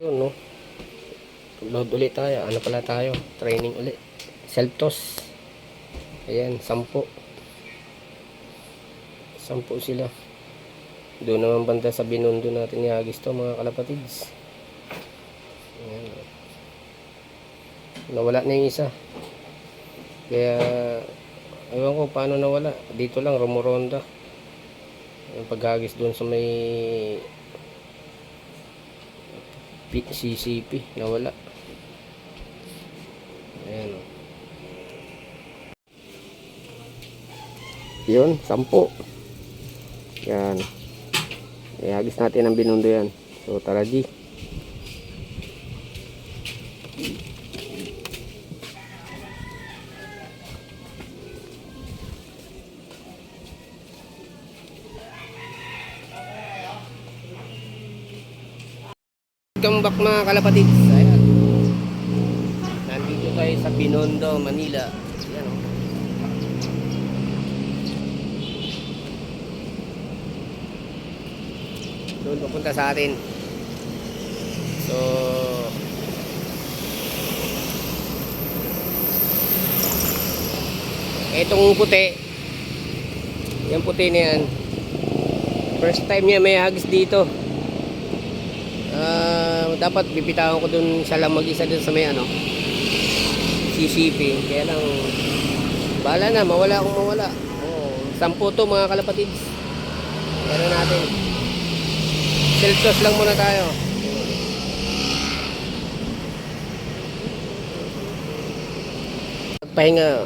No, load ulit tayo. Ano pala tayo? Training ulit. Self toss. Ayan, 10. 10 sila. Doon naman banda sa Binondo natin ni Agis to, mga kalapatids. Ayan. Nawala na yung isa. Kaya ewan ko paano nawala. Dito lang rumuronda. Yung paghagis doon sa may CCP nawala. Ayan o. Yun, 10. Yan. Ihagis natin ang Binondo yan. So tara G. Welcome back mga kalapatids. Ayan. Nandito tayo sa Binondo, Manila. Ayan o. Doon papunta sa atin. So etong puti, yung puti na yan, first time niya may hagis dito. Dapat bibitawan ko dun siya lang mag-isa dun sa may ano CCP. Kaya lang bahala na, mawala akong mawala. 10 to mga kalapatids. Ano natin, self-toss lang muna tayo. Pagpahinga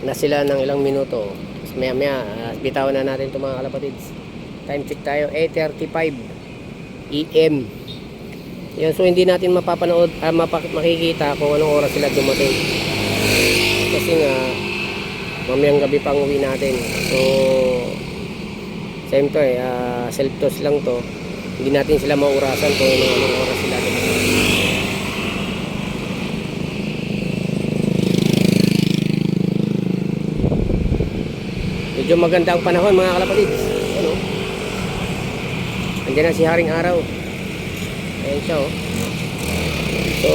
na sila ng ilang minuto. Maya maya bitawan na natin ito mga kalapatids. Time check tayo, 8:35 AM. Yan, so hindi natin mapapanood, makikita kung anong oras sila dumating. Kasi nga mamayang gabi pang uwi natin. So same to self-toss lang to. Hindi natin sila maurasan kung anong oras sila dumating. Medyo maganda ang panahon mga kalapatids. Ano? Andiyan na si Haring Araw. Ayan siya oh. So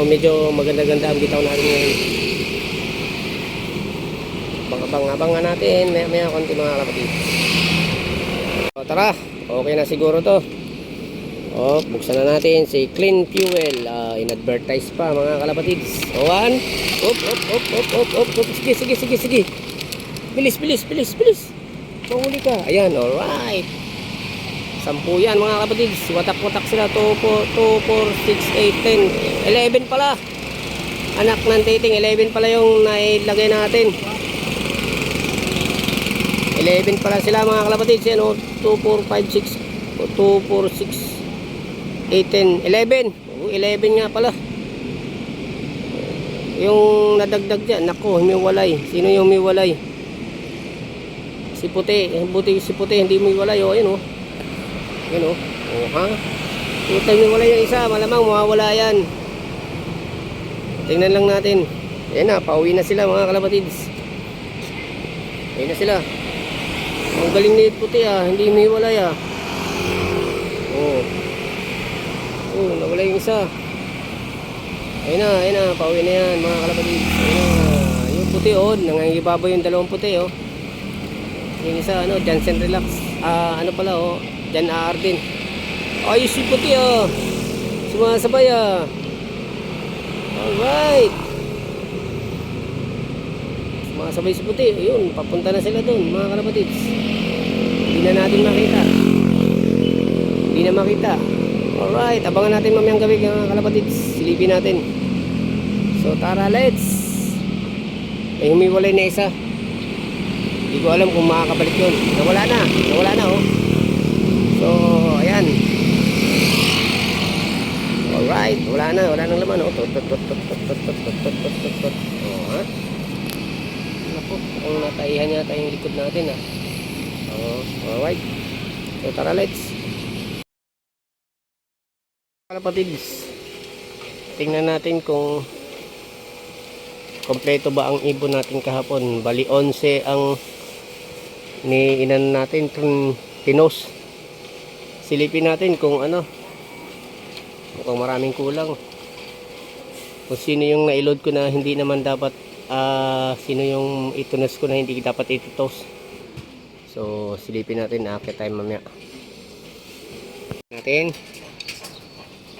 medyo maganda-ganda ang bitaw natin ngayon. Abang-abangan natin maya konti mga kalapatids. So, tara, okay na siguro to. Buksan na natin si Clean Fuel. In-advertise pa mga kalapatids. So 1. Sige. Bilis. Mahuli ka. Ayan, alright. 10 yan mga kapatids. Watak-watak sila. 2, 4, 6, 8, 10. 11 pala. Anak ng titing. 11 pala yung nailagay natin. 11 pala sila mga kapatids. Yan o. 2, 4, 5, 6. 2, 4, 6, 8, 10. 11. 11 nga pala. Yung nadagdag dyan. Naku, humiwalay. Sino yung humiwalay? Si puti. Buti si puti. Hindi humiwalay o. Ayun o. Yan o. Ha? Utang nyo wala yung isa. Malamang mawawala yan. Tingnan lang natin. Ayan na. Pauwi na sila mga kalapatids. Ayan na sila. Ang galing ni puti hindi humiwalay nawala yung isa. Ayan na. Pauwi na yan mga kalapatids. Ayan na. Yung puti nangangibabaw yung dalawang puti Yung isa Jansen Relax. Ano pala Jan Arden. Ayos si puti sumasabay Alright. Sumasabay si puti. Ayun, papunta na sila doon mga kalapatids. Hindi na natin makita. Hindi na makita. Alright, abangan natin mamayang gabi mga kalapatids. Silipin natin. So tara, let's. May humiwalay na isa. Hindi ko alam kung makakabalik yun. Nawala na So ayan. Alright, wala nang laman Naku, kung nataihan yata yung likod natin alright. So tara, let's. Kalapatids, tingnan natin kung kompleto ba ang ibon natin kahapon. Bali 11 ang niinan natin tinos. Silipin natin kung Mukhang maraming kulang. Kung sino yung nailod ko na hindi naman dapat, sino yung itunos ko na hindi dapat itutos. So silipin natin, akit tayo mamaya. Natin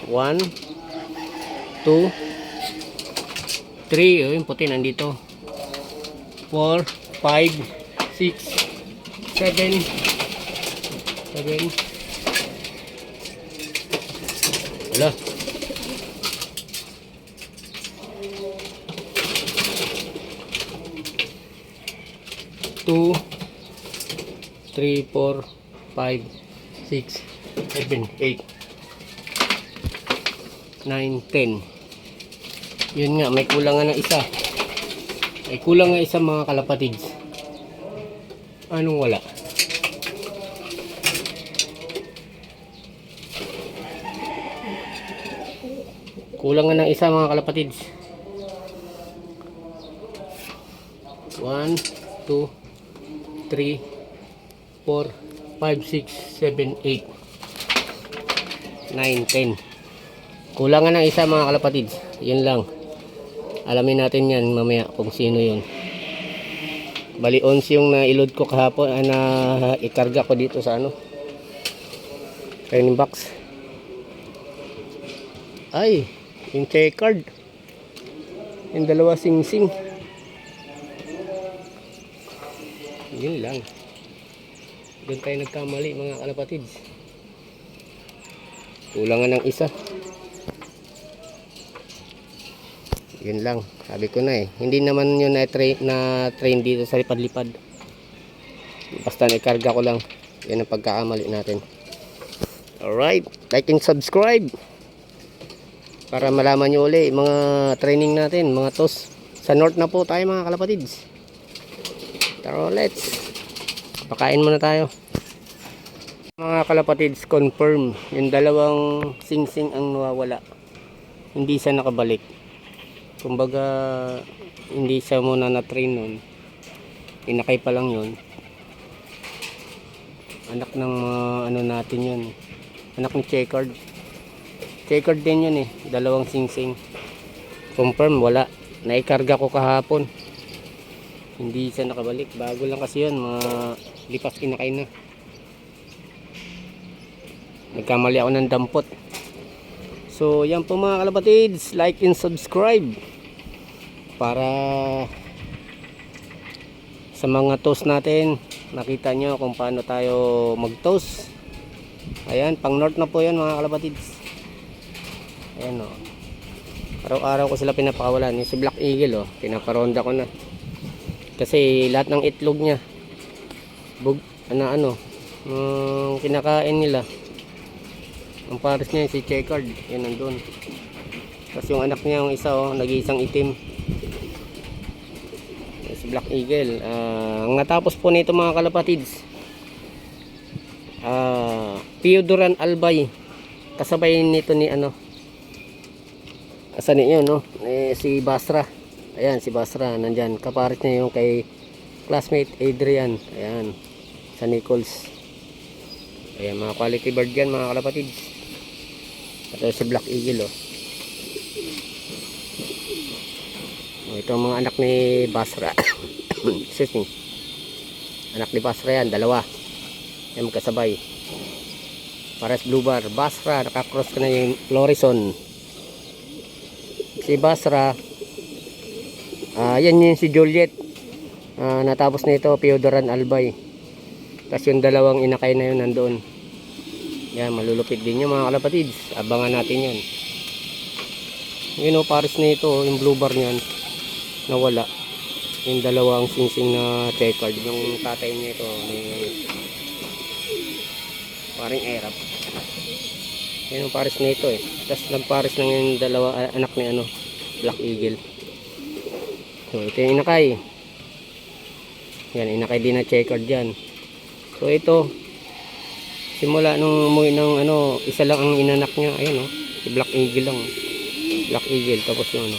1 2 3, yung puti nandito, 4 5 6 7 wala. 2 3 4 5 6 7 8 9 10. Yun nga, may kulangan ng isa. May kulang nga isa mga kalapatids. Anong wala? Kulang nga ng isa mga kalapatids. 1 2 3 4 5 6 7 8 9 10. Kulang nga ng isa mga kalapatids. Yun lang. Alamin natin yan mamaya kung sino yun. Bali 11 yung nailod ko kahapon, na ikarga ko dito sa ano, training box. Ay, yung checkered, yung dalawa sing-sing. Yun lang. Doon tayo nagkamali mga kalapatids. Kulangan ng isa. Yun lang, sabi ko na hindi naman yun na-train dito sa lipad-lipad. Basta naikarga ko lang. Yan ang pagkakamali natin. Alright, like and subscribe para malaman nyo uli mga training natin, mga toss. Sa north na po tayo mga kalapatids. Tara, let's pakain muna tayo mga kalapatids. Confirm yung dalawang sing-sing ang nawawala, hindi siya nakabalik. Kumbaga hindi siya muna na-train nun, inakay pa lang yun. Anak ng ano natin yun, anak ni checkered din yun dalawang sing-sing. Confirm wala, naikarga ko kahapon, hindi siya nakabalik. Bago lang kasi yun, mga lipas inakay na. Nagkamali ako ng dampot. So yan po mga kalapatids, like and subscribe para sa mga toast natin, nakita nyo kung paano tayo mag toast. Ayan, pang north na po yan mga kalapatids. Ayan o, araw-araw ko sila pinapakawalan. Yung si Black Eagle pinaparonda ko na, kasi lahat ng itlog nya kinakain nila. Ang pares niya si checkered, yan nandun. Tapos yung anak niya, yung isa nag-iisang itim, si Black Eagle. Ang natapos po nito mga kalapatids, Piodoran Albay, kasabay nito ni asan niyo si Basra. Ayan si Basra, nandyan, kapares niya yung kay classmate Adrian. Ayan, sa Nichols. Ayan, mga quality bird yan mga kalapatids. Ito si Black Eagle ito ang mga anak ni Basra. Excuse me. Anak ni Basra yan, dalawa yan magkasabay. Pares blue bar. Basra, nakakross ka na yung Florison. Si Basra, yan yung si Juliet, natapos na ito Piodoran Albay. Tapos yung dalawang inakay na yun nandoon. Yan, malulupit din yung mga kalapatids. Abangan natin yun. Yun pares na ito, yung blue bar niyan nawala. Yung dalawang sing-sing na checkered, yung tatay niya ito paring Arab. Yan yung pares na ito Tapos nagpares lang yung dalawa anak ni Black Eagle. So ito yung inakay. Yan, inakay din na checkered dyan. So ito, simula nung umuwi ng isa lang ang inanak niya. Ayun si Black Eagle lang. Black Eagle, tapos yung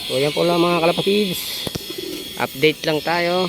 So yan po lang mga kalapatids, update lang tayo.